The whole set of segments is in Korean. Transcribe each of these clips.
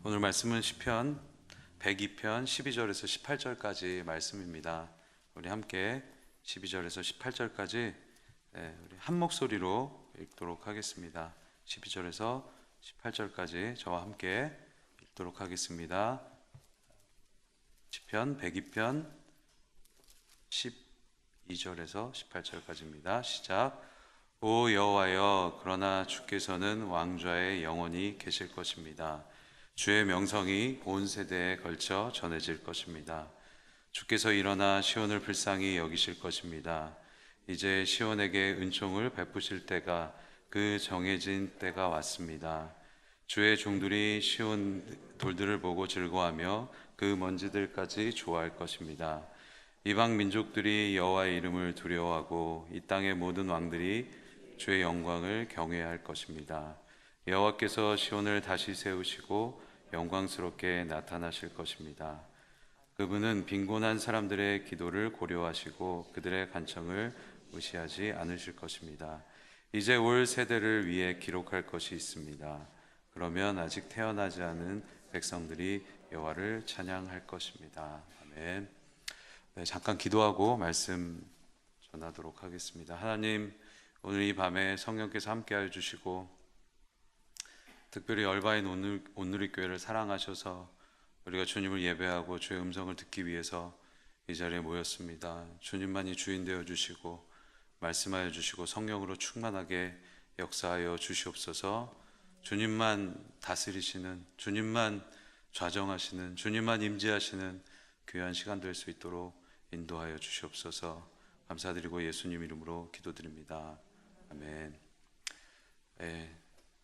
오늘 말씀은 시편 102편 12절에서 18절까지 말씀입니다. 우리 함께 12절에서 18절까지 우리 한 목소리로 읽도록 하겠습니다. 12절에서 18절까지 저와 함께 읽도록 하겠습니다. 시편 102편 12절에서 18절까지입니다. 시작. 오 여호와여, 그러나 주께서는 왕좌에 영원히 계실 것입니다. 주의 명성이 온 세대에 걸쳐 전해질 것입니다. 주께서 일어나 시온을 불쌍히 여기실 것입니다. 이제 시온에게 은총을 베푸실 때가, 그 정해진 때가 왔습니다. 주의 종들이 시온 돌들을 보고 즐거워하며 그 먼지들까지 좋아할 것입니다. 이방 민족들이 여호와의 이름을 두려워하고 이 땅의 모든 왕들이 주의 영광을 경외할 것입니다. 여호와께서 시온을 다시 세우시고 영광스럽게 나타나실 것입니다. 그분은 빈곤한 사람들의 기도를 고려하시고 그들의 간청을 무시하지 않으실 것입니다. 이제 올 세대를 위해 기록할 것이 있습니다. 그러면 아직 태어나지 않은 백성들이 여호와를 찬양할 것입니다. 아멘. 잠깐 기도하고 말씀 전하도록 하겠습니다. 하나님, 오늘 이 밤에 성령께서 함께하여 주시고 특별히 얼바인 온누리교회를 사랑하셔서 우리가 주님을 예배하고 주의 음성을 듣기 위해서 이 자리에 모였습니다. 주님만이 주인 되어 주시고 말씀하여 주시고 성령으로 충만하게 역사하여 주시옵소서. 주님만 다스리시는, 주님만 좌정하시는, 주님만 임재하시는 귀한 시간 될 수 있도록 인도하여 주시옵소서. 감사드리고 예수님 이름으로 기도드립니다. 아멘.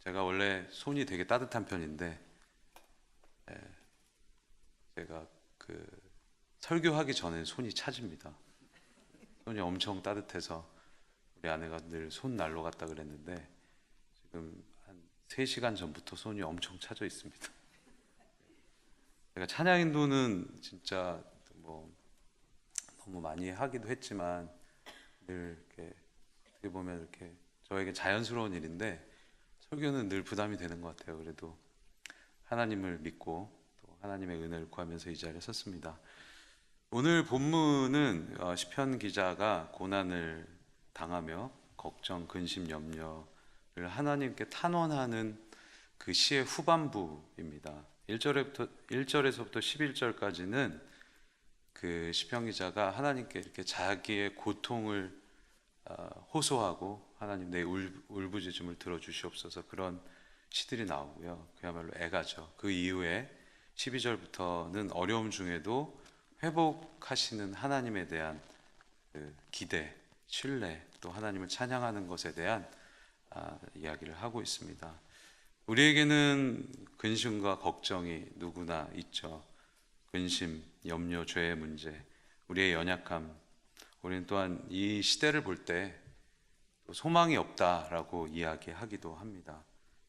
제가 원래 손이 되게 따뜻한 편인데 제가 설교하기 전에 손이 차집니다. 손이 엄청 따뜻해서 우리 아내가 늘 손 날로 갔다 그랬는데 지금 한 3시간 전부터 손이 엄청 차져 있습니다. 제가 찬양 인도는 진짜 너무 많이 하기도 했지만 늘 이렇게 어떻게 보면 이렇게 저에게 자연스러운 일인데 설교는 늘 부담이 되는 것 같아요. 그래도 하나님을 믿고 또 하나님의 은혜를 구하면서 이 자리에 섰습니다. 오늘 본문은 시편 기자가 고난을 당하며 걱정, 근심, 염려를 하나님께 탄원하는 그 시의 후반부입니다. 1절에서부터 11절까지는 그 시편 기자가 하나님께 이렇게 자기의 고통을 호소하고 하나님 내 울부짖음을 들어주시옵소서, 그런 시들이 나오고요. 그야말로 애가죠. 그 이후에 12절부터는 어려움 중에도 회복하시는 하나님에 대한 그 기대, 신뢰, 또 하나님을 찬양하는 것에 대한 이야기를 하고 있습니다. 우리에게는 근심과 걱정이 누구나 있죠. 근심, 염려, 죄의 문제, 우리의 연약함. 우리는 또한 이 시대를 볼 때 소망이 없다라고 이야기하기도 합니다.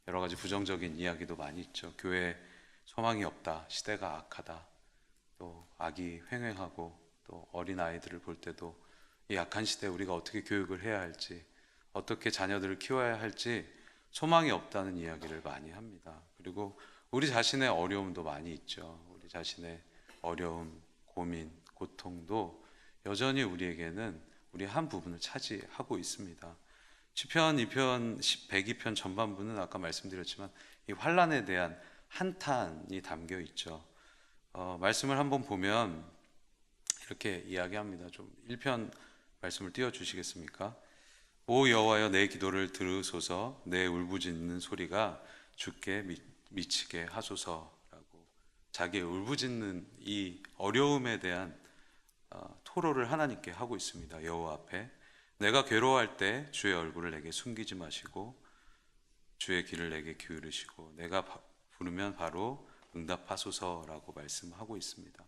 여러 가지 부정적인 이야기도 많이 있죠. 교회에 소망이 없다, 시대가 악하다, 또 악이 횡행하고, 또 어린 아이들을 볼 때도 이 악한 시대에 우리가 어떻게 교육을 해야 할지, 어떻게 자녀들을 키워야 할지 소망이 없다는 이야기를 많이 합니다. 그리고 우리 자신의 어려움도 많이 있죠. 우리 자신의 어려움, 고민, 고통도 여전히 우리에게는 우리 한 부분을 차지하고 있습니다. 시편 2편, 102편 전반부는 아까 말씀드렸지만 이 환난에 대한 한탄이 담겨 있죠. 말씀을 한번 보면 이렇게 이야기합니다. 좀 1편 말씀을 띄워주시겠습니까? 오 여호와여, 내 기도를 들으소서, 내 울부짖는 소리가 주께 미치게 하소서라고 자기의 울부짖는 이 어려움에 대한 토로를 하나님께 하고 있습니다. 여호와 앞에. 내가 괴로워할 때 주의 얼굴을 내게 숨기지 마시고 주의 귀를 내게 기울이시고 내가 부르면 바로 응답하소서라고 말씀하고 있습니다.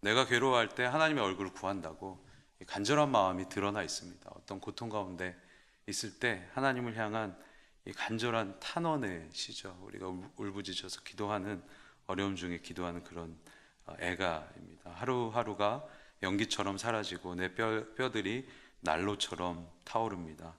내가 괴로워할 때 하나님의 얼굴을 구한다고 간절한 마음이 드러나 있습니다. 어떤 고통 가운데 있을 때 하나님을 향한 이 간절한 탄원의 시죠. 우리가 울부짖어서 기도하는, 어려움 중에 기도하는 그런 애가입니다. 하루하루가 연기처럼 사라지고 내 뼈들이 난로처럼 타오릅니다.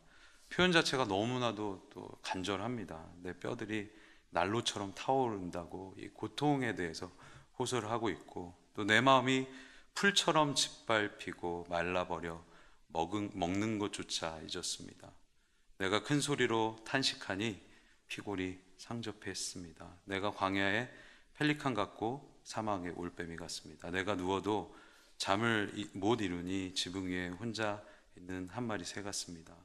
표현 자체가 너무나도 또 간절합니다. 내 뼈들이 난로처럼 타오른다고 이 고통에 대해서 호소를 하고 있고, 또 내 마음이 풀처럼 짓밟히고 말라버려 먹는 것조차 잊었습니다. 내가 큰 소리로 탄식하니 피골이 상접했습니다. 내가 광야의 펠리칸 같고 사망의 올빼미 같습니다. 내가 누워도 잠을 못 이루니 지붕 위에 혼자 있는 한 마리 새 같습니다.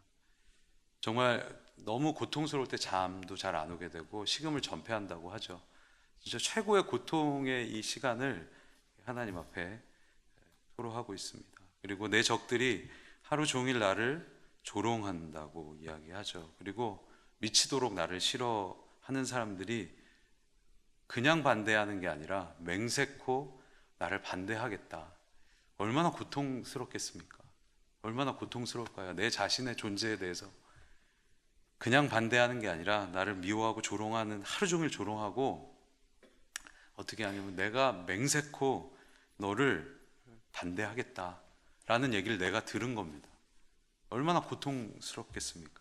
정말 너무 고통스러울 때 잠도 잘 안 오게 되고 식음을 전폐한다고 하죠. 진짜 최고의 고통의 이 시간을 하나님 앞에 토로하고 있습니다. 그리고 내 적들이 하루 종일 나를 조롱한다고 이야기하죠. 그리고 미치도록 나를 싫어하는 사람들이 그냥 반대하는 게 아니라 맹세코 나를 반대하겠다. 얼마나 고통스럽겠습니까? 얼마나 고통스러울까요? 내 자신의 존재에 대해서 그냥 반대하는 게 아니라 나를 미워하고 조롱하는, 하루 종일 조롱하고, 어떻게 하냐면 내가 맹세코 너를 반대하겠다라는 얘기를 내가 들은 겁니다. 얼마나 고통스럽겠습니까?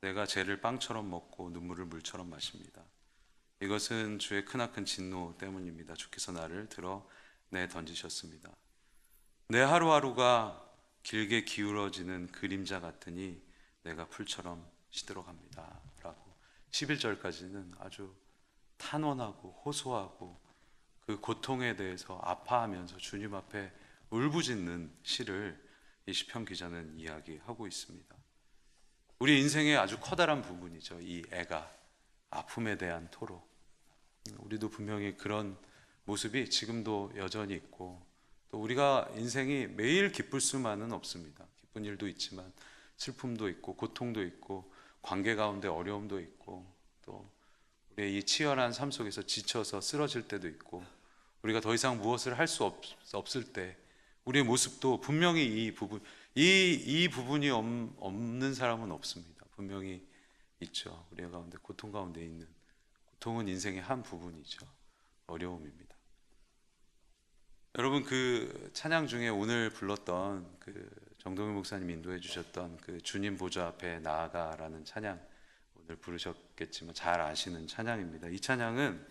내가 죄를 빵처럼 먹고 눈물을 물처럼 마십니다. 이것은 주의 크나큰 진노 때문입니다. 주께서 나를 들어 내던지셨습니다. 내 하루하루가 길게 기울어지는 그림자 같으니 내가 풀처럼 시들어갑니다 라고 11절까지는 아주 탄원하고 호소하고 그 고통에 대해서 아파하면서 주님 앞에 울부짖는 시를 이 시편 기자는 이야기하고 있습니다. 우리 인생의 아주 커다란 부분이죠. 이 애가, 아픔에 대한 토로. 우리도 분명히 그런 모습이 지금도 여전히 있고, 또 우리가 인생이 매일 기쁠 수만은 없습니다. 기쁜 일도 있지만 슬픔도 있고 고통도 있고 관계 가운데 어려움도 있고, 또 우리의 이 치열한 삶 속에서 지쳐서 쓰러질 때도 있고, 우리가 더 이상 무엇을 할 수 없을 때 우리의 모습도 분명히 이 부분이 없는 사람은 없습니다. 분명히 있죠. 우리 가운데 고통 가운데 있는, 고통은 인생의 한 부분이죠. 어려움입니다. 여러분, 그 찬양 중에 오늘 불렀던 그 정동일 목사님 인도해 주셨던 그 주님 보좌 앞에 나아가라는 찬양, 오늘 부르셨겠지만 잘 아시는 찬양입니다. 이 찬양은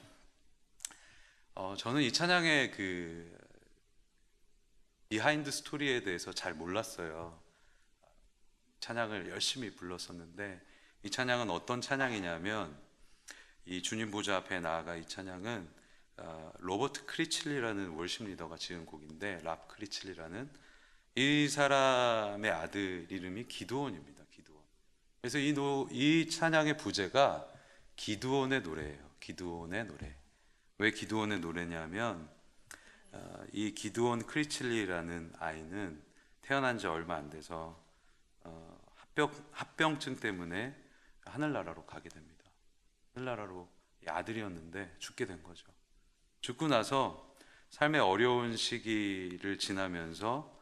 저는 이 찬양의 그 비하인드 스토리에 대해서 잘 몰랐어요. 찬양을 열심히 불렀었는데, 이 찬양은 어떤 찬양이냐면, 이 주님 보좌 앞에 나아가, 이 찬양은 로버트 크리칠리라는 월십 리더가 지은 곡인데, 랍 크리칠리라는 이 사람의 아들 이름이 기드온입니다. 기드온. 그래서 이 찬양의 부제가 기드온의 노래예요. 기드온의 노래. 왜 기드온의 노래냐면, 이 기드온 크리칠리라는 아이는 태어난 지 얼마 안 돼서 합병증 때문에 하늘나라로 가게 됩니다. 하늘나라로, 아들이었는데 죽게 된 거죠. 죽고 나서 삶의 어려운 시기를 지나면서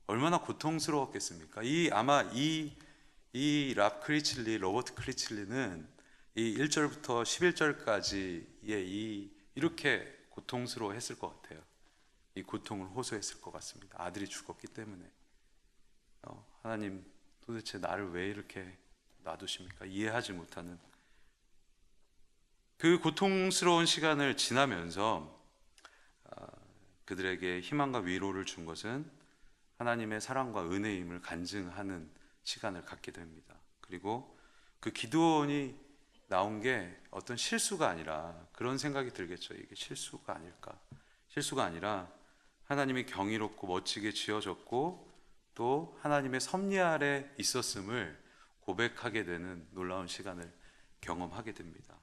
얼마나 고통스러웠겠습니까? 아마 이 랍 크리칠리, 로버트 크리칠리는 이 1절부터 11절까지의 이렇게 고통스러워했을 것 같아요. 이 고통을 호소했을 것 같습니다. 아들이 죽었기 때문에. 하나님, 도대체 나를 왜 이렇게 놔두십니까? 이해하지 못하는 그 고통스러운 시간을 지나면서 그들에게 희망과 위로를 준 것은 하나님의 사랑과 은혜임을 간증하는 시간을 갖게 됩니다. 그리고 그 기드온이 나온 게 어떤 실수가 아니라, 그런 생각이 들겠죠. 이게 실수가 아닐까? 실수가 아니라 하나님이 경이롭고 멋지게 지어졌고 또 하나님의 섭리 아래 있었음을 고백하게 되는 놀라운 시간을 경험하게 됩니다.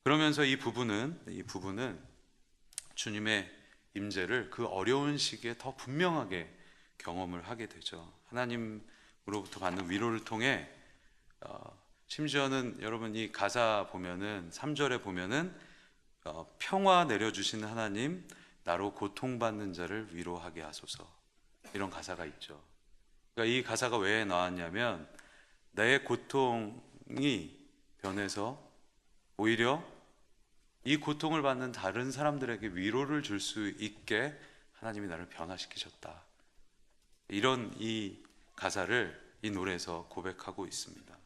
그러면서 이 부부는 주님의 임재를 그 어려운 시기에 더 분명하게 경험을 하게 되죠. 하나님으로부터 받는 위로를 통해 심지어는 여러분 이 가사 보면은 3절에 보면은 평화 내려주시는 하나님, 나로 고통받는 자를 위로하게 하소서, 이런 가사가 있죠. 그러니까 이 가사가 왜 나왔냐면, 내 고통이 변해서 오히려 이 고통을 받는 다른 사람들에게 위로를 줄 수 있게 하나님이 나를 변화시키셨다, 이런 이 가사를 이 노래에서 고백하고 있습니다.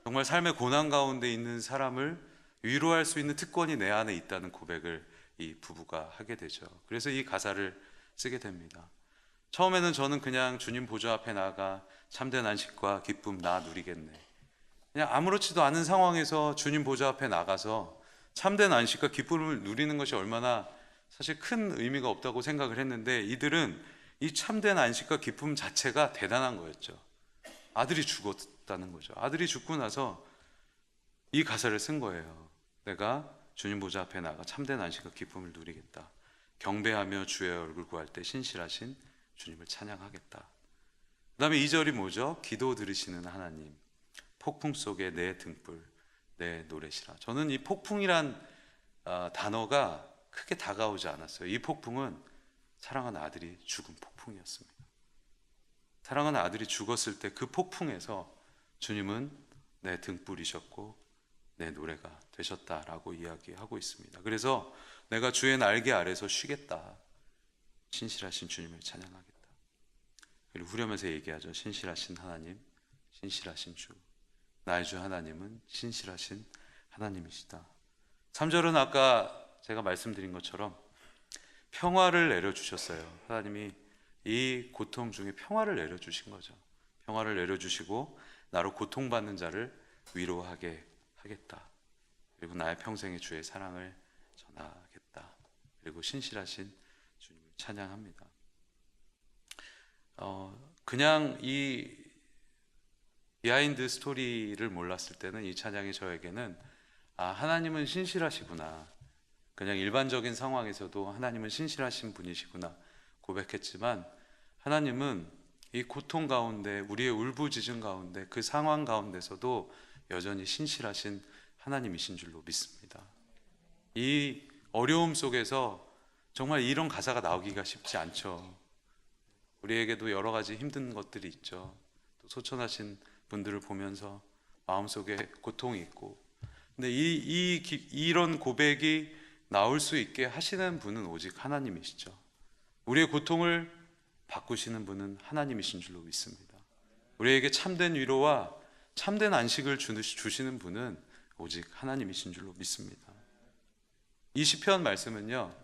정말 삶의 고난 가운데 있는 사람을 위로할 수 있는 특권이 내 안에 있다는 고백을 이 부부가 하게 되죠. 그래서 이 가사를 쓰게 됩니다. 처음에는 저는 그냥 주님 보좌 앞에 나가 참된 안식과 기쁨 나 누리겠네. 그냥 아무렇지도 않은 상황에서 주님 보좌 앞에 나가서 참된 안식과 기쁨을 누리는 것이 얼마나 사실 큰 의미가 없다고 생각을 했는데, 이들은 이 참된 안식과 기쁨 자체가 대단한 거였죠. 아들이 죽었다는 거죠. 아들이 죽고 나서 이 가사를 쓴 거예요. 내가 주님 보좌 앞에 나가 참된 안식과 기쁨을 누리겠다. 경배하며 주의 얼굴 구할 때 신실하신 주님을 찬양하겠다. 그 다음에 2절이 뭐죠? 기도 들으시는 하나님, 폭풍 속에 내 등불, 내 노래시라. 저는 이 폭풍이란 단어가 크게 다가오지 않았어요. 이 폭풍은 사랑하는 아들이 죽은 폭풍이었습니다. 사랑하는 아들이 죽었을 때 그 폭풍에서 주님은 내 등불이셨고 내 노래가 되셨다라고 이야기하고 있습니다. 그래서 내가 주의 날개 아래서 쉬겠다. 신실하신 주님을 찬양하겠다. 그리고 후렴에서 얘기하죠. 신실하신 하나님, 신실하신 주. 나의 주 하나님은 신실하신 하나님이시다. 3절은 아까 제가 말씀드린 것처럼 평화를 내려주셨어요. 하나님이 이 고통 중에 평화를 내려주신 거죠. 평화를 내려주시고 나로 고통받는 자를 위로하게 하겠다. 그리고 나의 평생의 주의 사랑을 전하겠다. 그리고 신실하신 주님을 찬양합니다. 그냥 이 비하인드 스토리를 몰랐을 때는 이 찬양이 저에게는 하나님은 신실하시구나, 그냥 일반적인 상황에서도 하나님은 신실하신 분이시구나 고백했지만, 하나님은 이 고통 가운데, 우리의 울부짖음 가운데, 그 상황 가운데서도 여전히 신실하신 하나님이신 줄로 믿습니다. 이 어려움 속에서 정말 이런 가사가 나오기가 쉽지 않죠. 우리에게도 여러 가지 힘든 것들이 있죠. 또 소천하신 분들을 보면서 마음속에 고통이 있고, 근데 이런 고백이 나올 수 있게 하시는 분은 오직 하나님이시죠. 우리의 고통을 바꾸시는 분은 하나님이신 줄로 믿습니다. 우리에게 참된 위로와 참된 안식을 주시는 분은 오직 하나님이신 줄로 믿습니다. 이 시편 말씀은요,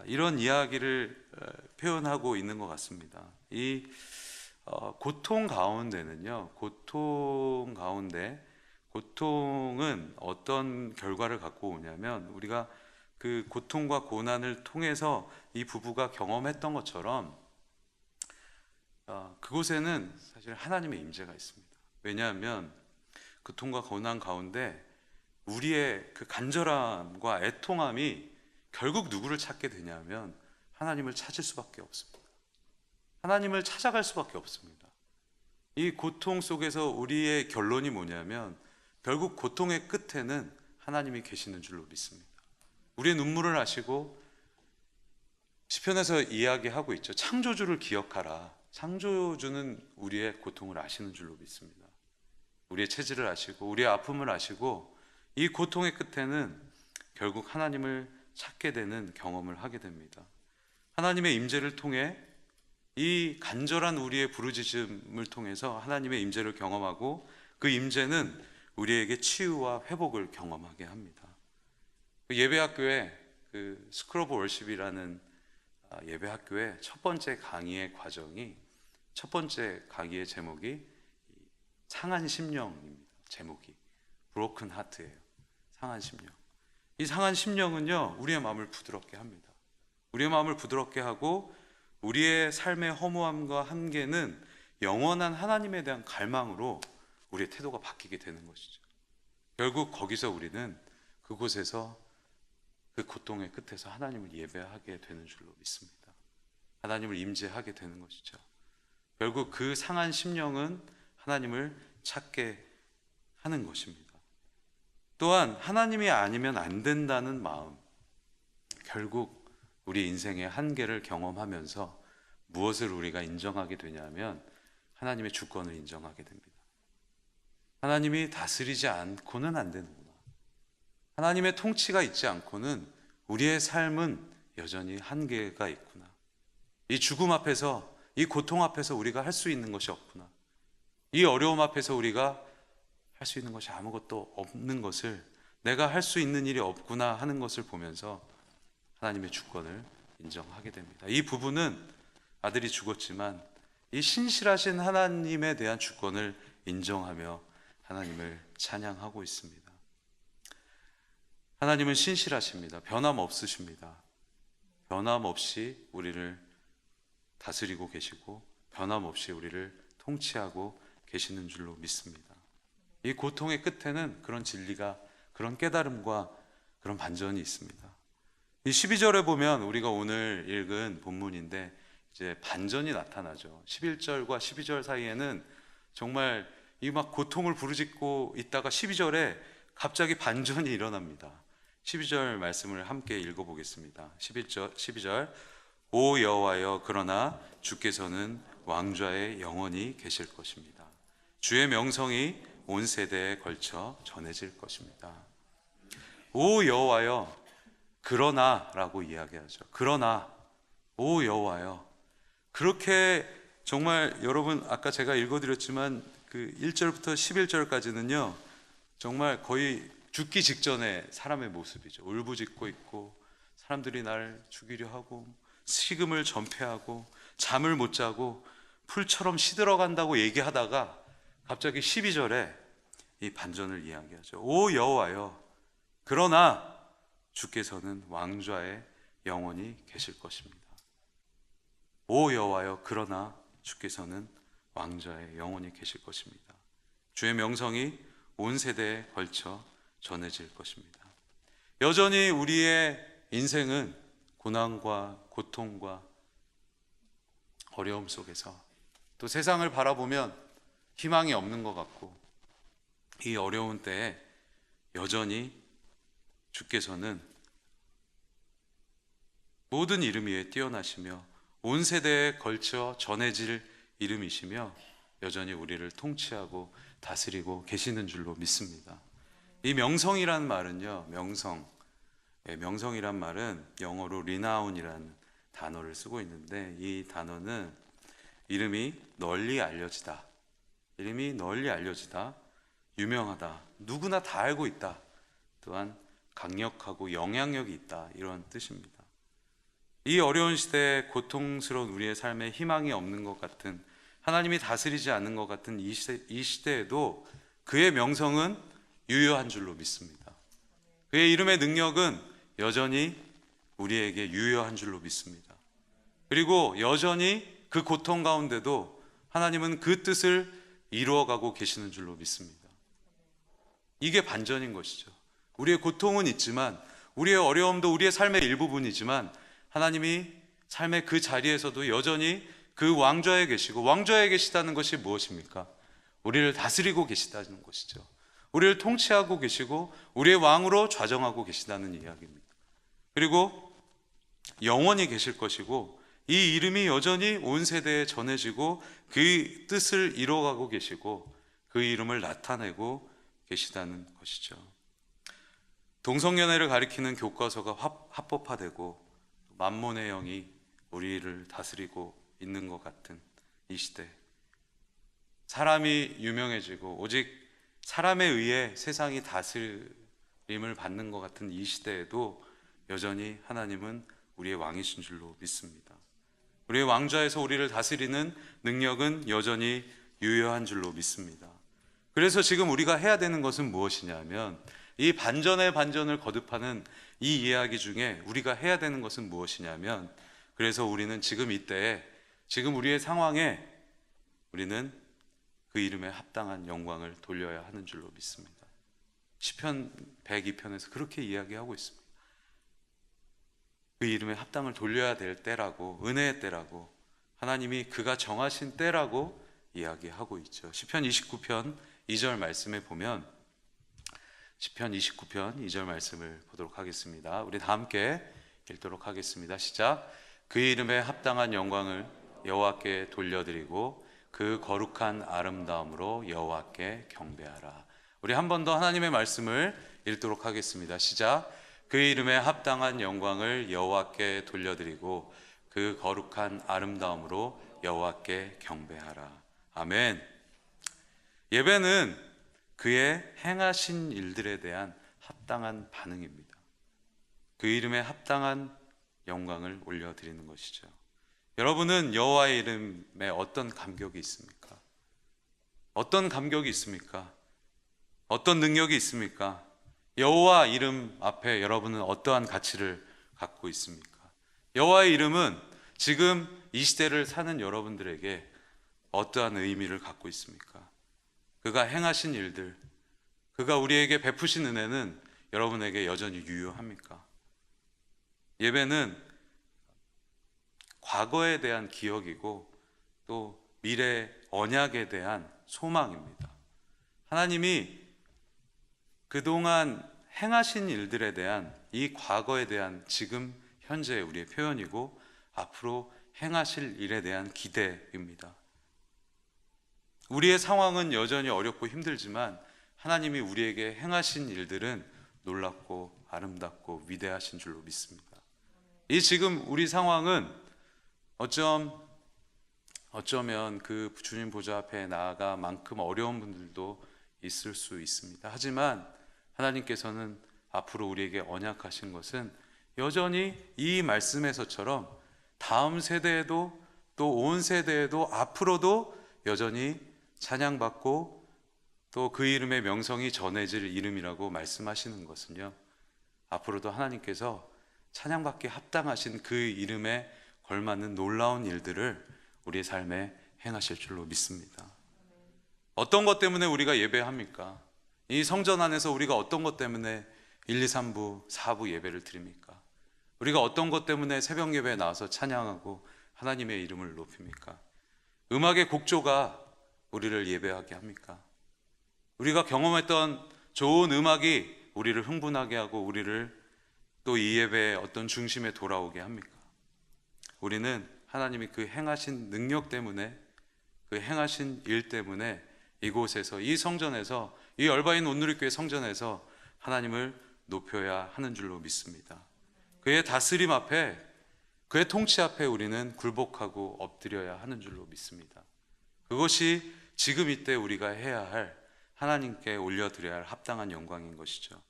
이런 이야기를 표현하고 있는 것 같습니다. 이 고통 가운데는요, 고통은 어떤 결과를 갖고 오냐면, 우리가 그 고통과 고난을 통해서 이 부부가 경험했던 것처럼 그곳에는 사실 하나님의 임재가 있습니다. 왜냐하면 고통과 고난 가운데 우리의 그 간절함과 애통함이 결국 누구를 찾게 되냐면 하나님을 찾을 수밖에 없습니다. 하나님을 찾아갈 수밖에 없습니다. 이 고통 속에서 우리의 결론이 뭐냐면 결국 고통의 끝에는 하나님이 계시는 줄로 믿습니다. 우리의 눈물을 아시고, 시편에서 이야기하고 있죠. 창조주를 기억하라. 창조주는 우리의 고통을 아시는 줄로 믿습니다. 우리의 체질을 아시고 우리의 아픔을 아시고, 이 고통의 끝에는 결국 하나님을 찾게 되는 경험을 하게 됩니다. 하나님의 임재를 통해, 이 간절한 우리의 부르짖음을 통해서 하나님의 임재를 경험하고, 그 임재는 우리에게 치유와 회복을 경험하게 합니다. 예배학교에 그 스쿨 오브 월십이라는 예배학교의 첫 번째 강의의 과정이, 첫 번째 강의의 제목이 상한 심령입니다. 제목이 브로큰 하트예요. 상한 심령. 이 상한 심령은요, 우리의 마음을 부드럽게 합니다. 우리의 마음을 부드럽게 하고, 우리의 삶의 허무함과 한계는 영원한 하나님에 대한 갈망으로 우리의 태도가 바뀌게 되는 것이죠. 결국 거기서 우리는 그곳에서, 그 고통의 끝에서 하나님을 예배하게 되는 줄로 믿습니다. 하나님을 임재하게 되는 것이죠. 결국 그 상한 심령은 하나님을 찾게 하는 것입니다. 또한 하나님이 아니면 안 된다는 마음, 결국 우리 인생의 한계를 경험하면서 무엇을 우리가 인정하게 되냐면 하나님의 주권을 인정하게 됩니다. 하나님이 다스리지 않고는 안 되는구나. 하나님의 통치가 있지 않고는 우리의 삶은 여전히 한계가 있구나. 이 죽음 앞에서, 이 고통 앞에서 우리가 할 수 있는 것이 없구나. 이 어려움 앞에서 우리가 할 수 있는 것이 아무것도 없는 것을, 내가 할 수 있는 일이 없구나 하는 것을 보면서 하나님의 주권을 인정하게 됩니다. 이 부부는 아들이 죽었지만 이 신실하신 하나님에 대한 주권을 인정하며 하나님을 찬양하고 있습니다. 하나님은 신실하십니다. 변함없으십니다. 변함없이 우리를 다스리고 계시고 변함없이 우리를 통치하고 계시는 줄로 믿습니다. 이 고통의 끝에는 그런 진리가, 그런 깨달음과 그런 반전이 있습니다. 이 12절에 보면 우리가 오늘 읽은 본문인데 이제 반전이 나타나죠. 11절과 12절 사이에는 정말 이 막 고통을 부르짖고 있다가 12절에 갑자기 반전이 일어납니다. 12절 말씀을 함께 읽어보겠습니다. 12절 오 여호와여, 그러나 주께서는 왕좌에 영원히 계실 것입니다. 주의 명성이 온 세대에 걸쳐 전해질 것입니다. 오 여호와여, 그러나 라고 이야기하죠. 그러나 오 여호와여, 그렇게 정말 여러분 아까 제가 읽어드렸지만 그 1절부터 11절까지는요 정말 거의 죽기 직전의 사람의 모습이죠. 울부짖고 있고 사람들이 날 죽이려 하고 식음을 전폐하고 잠을 못 자고 풀처럼 시들어간다고 얘기하다가 갑자기 12절에 이 반전을 이야기하죠. 오 여호와여, 그러나 주께서는 왕좌에 영원히 계실 것입니다. 오 여호와여, 그러나 주께서는 왕좌에 영원히 계실 것입니다. 주의 명성이 온 세대에 걸쳐 전해질 것입니다. 여전히 우리의 인생은 고난과 고통과 어려움 속에서 또 세상을 바라보면 희망이 없는 것 같고, 이 어려운 때에 여전히 주께서는 모든 이름 위에 뛰어나시며 온 세대에 걸쳐 전해질 이름이시며 여전히 우리를 통치하고 다스리고 계시는 줄로 믿습니다. 이 명성이란 말은요, 명성이란 말은 영어로 renown이라는 단어를 쓰고 있는데, 이 단어는 이름이 널리 알려지다, 유명하다, 누구나 다 알고 있다, 또한 강력하고 영향력이 있다, 이런 뜻입니다. 이 어려운 시대에 고통스러운 우리의 삶에 희망이 없는 것 같은, 하나님이 다스리지 않는 것 같은 이 시대에도 그의 명성은 유효한 줄로 믿습니다. 그의 이름의 능력은 여전히 우리에게 유효한 줄로 믿습니다. 그리고 여전히 그 고통 가운데도 하나님은 그 뜻을 이루어가고 계시는 줄로 믿습니다. 이게 반전인 것이죠. 우리의 고통은 있지만, 우리의 어려움도 우리의 삶의 일부분이지만 하나님이 삶의 그 자리에서도 여전히 그 왕좌에 계시고, 왕좌에 계시다는 것이 무엇입니까? 우리를 다스리고 계시다는 것이죠. 우리를 통치하고 계시고 우리의 왕으로 좌정하고 계시다는 이야기입니다. 그리고 영원히 계실 것이고, 이 이름이 여전히 온 세대에 전해지고 그 뜻을 이뤄가고 계시고 그 이름을 나타내고 계시다는 것이죠. 동성연애를 가리키는 교과서가 합법화되고 만몬의 영이 우리를 다스리고 있는 것 같은 이 시대, 사람이 유명해지고 오직 사람에 의해 세상이 다스림을 받는 것 같은 이 시대에도 여전히 하나님은 우리의 왕이신 줄로 믿습니다. 우리의 왕좌에서 우리를 다스리는 능력은 여전히 유효한 줄로 믿습니다. 그래서 지금 우리가 해야 되는 것은 무엇이냐면, 이 반전의 반전을 거듭하는 이 이야기 중에 우리가 해야 되는 것은 무엇이냐면, 그래서 우리는 지금 이때에, 지금 우리의 상황에 우리는 그 이름에 합당한 영광을 돌려야 하는 줄로 믿습니다. 시편 102편에서 그렇게 이야기하고 있습니다. 그 이름에 합당을 돌려야 될 때라고, 은혜의 때라고, 하나님이 그가 정하신 때라고 이야기하고 있죠. 시편 29편 2절 말씀에 보면, 시편 29편 2절 말씀을 보도록 하겠습니다. 우리 다 함께 읽도록 하겠습니다. 시작. 그 이름에 합당한 영광을 여호와께 돌려드리고 그 거룩한 아름다움으로 여호와께 경배하라. 우리 한 번 더 하나님의 말씀을 읽도록 하겠습니다. 시작. 그 이름에 합당한 영광을 여호와께 돌려드리고 그 거룩한 아름다움으로 여호와께 경배하라. 아멘. 예배는 그의 행하신 일들에 대한 합당한 반응입니다. 그 이름에 합당한 영광을 올려드리는 것이죠. 여러분은 여호와의 이름에 어떤 감격이 있습니까? 어떤 감격이 있습니까? 어떤 능력이 있습니까? 여호와 이름 앞에 여러분은 어떠한 가치를 갖고 있습니까? 여호와의 이름은 지금 이 시대를 사는 여러분들에게 어떠한 의미를 갖고 있습니까? 그가 행하신 일들, 그가 우리에게 베푸신 은혜는 여러분에게 여전히 유효합니까? 예배는 과거에 대한 기억이고 또 미래 언약에 대한 소망입니다. 하나님이 그동안 행하신 일들에 대한 이 과거에 대한 지금 현재 우리의 표현이고 앞으로 행하실 일에 대한 기대입니다. 우리의 상황은 여전히 어렵고 힘들지만 하나님이 우리에게 행하신 일들은 놀랍고 아름답고 위대하신 줄로 믿습니다. 이 지금 우리 상황은 어쩌면 그 주님 보좌 앞에 나아가 만큼 어려운 분들도 있을 수 있습니다. 하지만 하나님께서는 앞으로 우리에게 언약하신 것은 여전히 이 말씀에서처럼 다음 세대에도 또 온 세대에도 앞으로도 여전히 찬양받고 또 그 이름의 명성이 전해질 이름이라고 말씀하시는 것은요, 앞으로도 하나님께서 찬양받기에 합당하신 그 이름에 걸맞는 놀라운 일들을 우리의 삶에 행하실 줄로 믿습니다. 어떤 것 때문에 우리가 예배합니까? 이 성전 안에서 우리가 어떤 것 때문에 1, 2, 3부, 4부 예배를 드립니까? 우리가 어떤 것 때문에 새벽 예배에 나와서 찬양하고 하나님의 이름을 높입니까? 음악의 곡조가 우리를 예배하게 합니까? 우리가 경험했던 좋은 음악이 우리를 흥분하게 하고 우리를 또 이 예배의 어떤 중심에 돌아오게 합니까? 우리는 하나님이 그 행하신 능력 때문에, 그 행하신 일 때문에 이곳에서, 이 성전에서, 이 얼바인 온누리교회 성전에서 하나님을 높여야 하는 줄로 믿습니다. 그의 다스림 앞에, 그의 통치 앞에 우리는 굴복하고 엎드려야 하는 줄로 믿습니다. 그것이 지금 이때 우리가 해야 할, 하나님께 올려드려야 할 합당한 영광인 것이죠.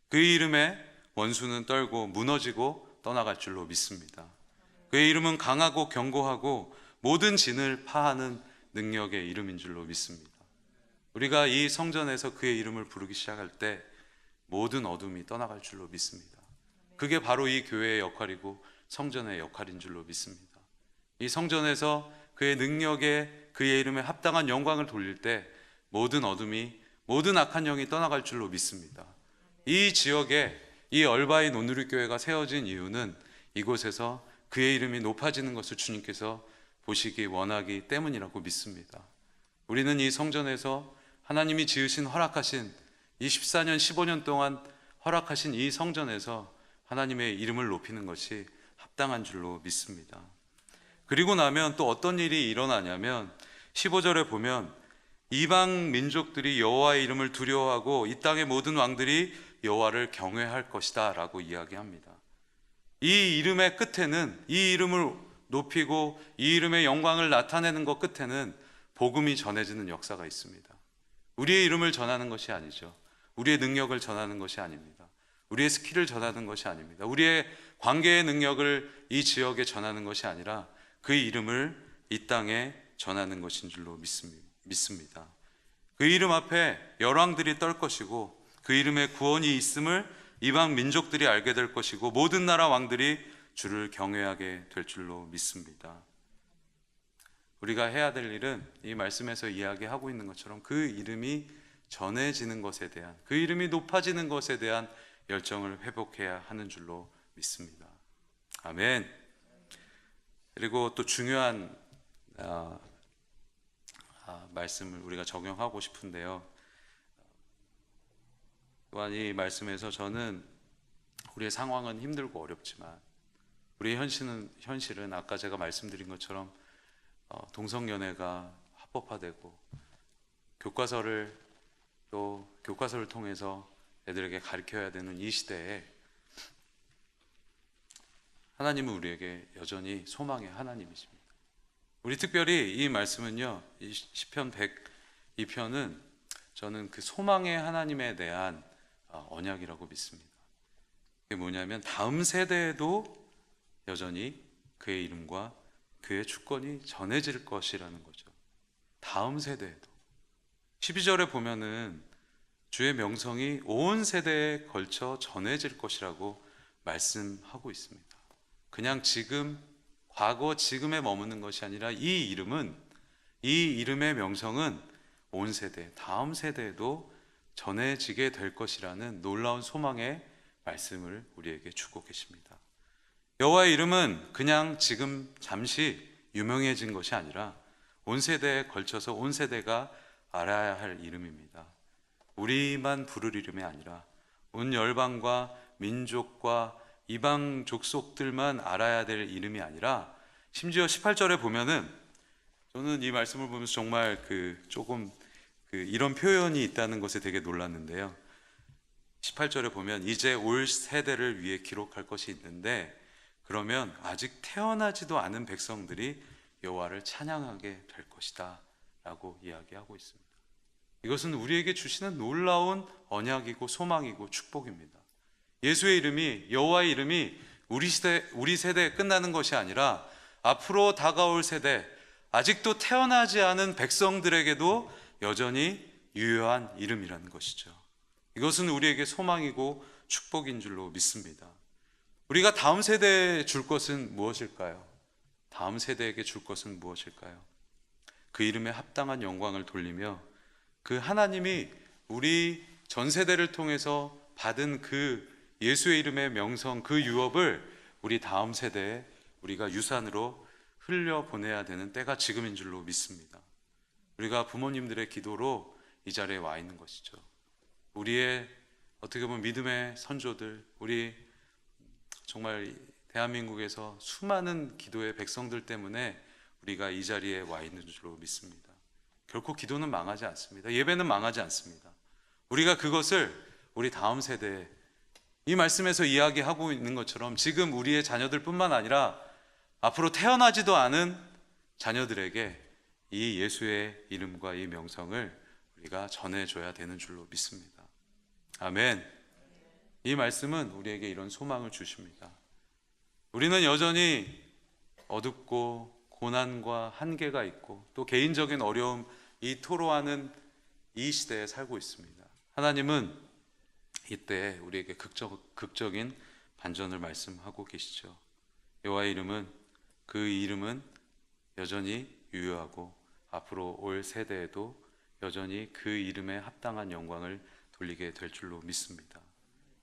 그 이름에 원수는 떨고 무너지고 떠나갈 줄로 믿습니다. 그의 이름은 강하고 견고하고 모든 진을 파하는 능력의 이름인 줄로 믿습니다. 우리가 이 성전에서 그의 이름을 부르기 시작할 때 모든 어둠이 떠나갈 줄로 믿습니다. 그게 바로 이 교회의 역할이고 성전의 역할인 줄로 믿습니다. 이 성전에서 그의 능력에, 그의 이름에 합당한 영광을 돌릴 때 모든 어둠이, 모든 악한 영이 떠나갈 줄로 믿습니다. 이 지역에 이 얼바인 온누리교회가 세워진 이유는 이곳에서 그의 이름이 높아지는 것을 주님께서 보시기 원하기 때문이라고 믿습니다. 우리는 이 성전에서 하나님이 지으신, 허락하신, 이 14년 15년 동안 허락하신 이 성전에서 하나님의 이름을 높이는 것이 합당한 줄로 믿습니다. 그리고 나면 또 어떤 일이 일어나냐면 15절에 보면 이방 민족들이 여호와의 이름을 두려워하고 이 땅의 모든 왕들이 여호와를 경외할 것이다 라고 이야기합니다. 이 이름의 끝에는, 이 이름을 높이고 이 이름의 영광을 나타내는 것 끝에는 복음이 전해지는 역사가 있습니다. 우리의 이름을 전하는 것이 아니죠. 우리의 능력을 전하는 것이 아닙니다. 우리의 스킬을 전하는 것이 아닙니다. 우리의 관계의 능력을 이 지역에 전하는 것이 아니라 그 이름을 이 땅에 전하는 것인 줄로 믿습니다. 그 이름 앞에 열왕들이 떨 것이고 그 이름에 구원이 있음을 이방 민족들이 알게 될 것이고 모든 나라 왕들이 주를 경외하게 될 줄로 믿습니다. 우리가 해야 될 일은 이 말씀에서 이야기하고 있는 것처럼 그 이름이 전해지는 것에 대한, 그 이름이 높아지는 것에 대한 열정을 회복해야 하는 줄로 믿습니다. 아멘. 그리고 또 중요한 말씀을 우리가 적용하고 싶은데요. 또한 이 말씀에서 저는 우리의 상황은 힘들고 어렵지만 우리의 현실은 아까 제가 말씀드린 것처럼 동성연애가 합법화되고 교과서를 통해서 애들에게 가르쳐야 되는 이 시대에 하나님은 우리에게 여전히 소망의 하나님이십니다. 우리 특별히 이 말씀은요, 이 시편 102편은 저는 그 소망의 하나님에 대한 언약이라고 믿습니다. 그게 뭐냐면 다음 세대에도 여전히 그의 이름과 그의 주권이 전해질 것이라는 거죠. 다음 세대에도. 12절에 보면은 주의 명성이 온 세대에 걸쳐 전해질 것이라고 말씀하고 있습니다. 그냥 지금, 과거, 지금에 머무는 것이 아니라 이 이름의 명성은 온 세대, 다음 세대에도 전해지게 될 것이라는 놀라운 소망의 말씀을 우리에게 주고 계십니다. 여호와의 이름은 그냥 지금 잠시 유명해진 것이 아니라 온 세대에 걸쳐서 온 세대가 알아야 할 이름입니다. 우리만 부를 이름이 아니라 온 열방과 민족과 이방 족속들만 알아야 될 이름이 아니라 심지어 18절에 보면은 저는 이 말씀을 보면서 정말 조금 이런 표현이 있다는 것에 되게 놀랐는데요. 18절에 보면 이제 올 세대를 위해 기록할 것이 있는데 그러면 아직 태어나지도 않은 백성들이 여호와를 찬양하게 될 것이다 라고 이야기하고 있습니다. 이것은 우리에게 주시는 놀라운 언약이고 소망이고 축복입니다. 예수의 이름이, 여호와의 이름이 우리 세대에 끝나는 것이 아니라 앞으로 다가올 세대, 아직도 태어나지 않은 백성들에게도 여전히 유효한 이름이라는 것이죠. 이것은 우리에게 소망이고 축복인 줄로 믿습니다. 우리가 다음 세대에 줄 것은 무엇일까요? 다음 세대에게 줄 것은 무엇일까요? 그 이름에 합당한 영광을 돌리며 그 하나님이 우리 전 세대를 통해서 받은 그 예수의 이름의 명성, 그 유업을 우리 다음 세대에 우리가 유산으로 흘려보내야 되는 때가 지금인 줄로 믿습니다. 우리가 부모님들의 기도로 이 자리에 와 있는 것이죠. 우리의 어떻게 보면 믿음의 선조들, 우리 정말 대한민국에서 수많은 기도의 백성들 때문에 우리가 이 자리에 와 있는 줄로 믿습니다. 결코 기도는 망하지 않습니다. 예배는 망하지 않습니다. 우리가 그것을 우리 다음 세대에 이 말씀에서 이야기하고 있는 것처럼 지금 우리의 자녀들 뿐만 아니라 앞으로 태어나지도 않은 자녀들에게 이 예수의 이름과 이 명성을 우리가 전해줘야 되는 줄로 믿습니다. 아멘. 이 말씀은 우리에게 이런 소망을 주십니다. 우리는 여전히 어둡고 고난과 한계가 있고 또 개인적인 어려움 이 토로하는 이 시대에 살고 있습니다. 하나님은 이때 우리에게 극적인 반전을 말씀하고 계시죠. 여호와의 이름은 그 이름은 여전히 유효하고 앞으로 올 세대에도 여전히 그 이름에 합당한 영광을 돌리게 될 줄로 믿습니다.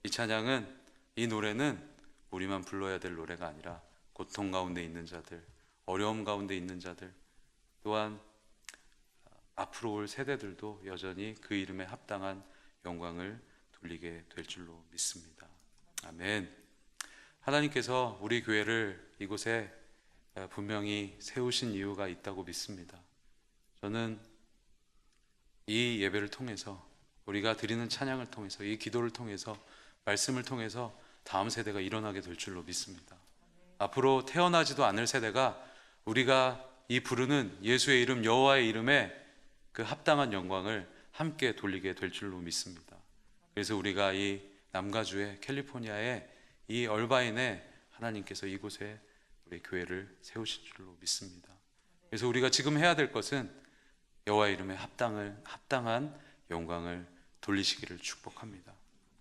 이 찬양은, 이 노래는 우리만 불러야 될 노래가 아니라 고통 가운데 있는 자들, 어려움 가운데 있는 자들, 또한 앞으로 올 세대들도 여전히 그 이름에 합당한 영광을 돌리게 될 줄로 믿습니다. 아멘. 하나님께서 우리 교회를 이곳에 분명히 세우신 이유가 있다고 믿습니다. 저는 이 예배를 통해서, 우리가 드리는 찬양을 통해서, 이 기도를 통해서, 말씀을 통해서 다음 세대가 일어나게 될 줄로 믿습니다. 앞으로 태어나지도 않을 세대가 우리가 이 부르는 예수의 이름, 여호와의 이름에 그 합당한 영광을 함께 돌리게 될 줄로 믿습니다. 그래서 우리가 이 남가주의 캘리포니아의 이 얼바인에 하나님께서 이곳에 우리 교회를 세우신 줄로 믿습니다. 그래서 우리가 지금 해야 될 것은 여호와의 이름에 합당한 영광을 돌리시기를 축복합니다.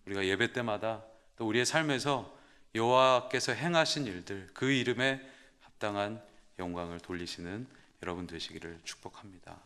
우리가 예배 때마다 또 우리의 삶에서 여호와께서 행하신 일들, 그 이름에 합당한 영광을 돌리시는 여러분 되시기를 축복합니다.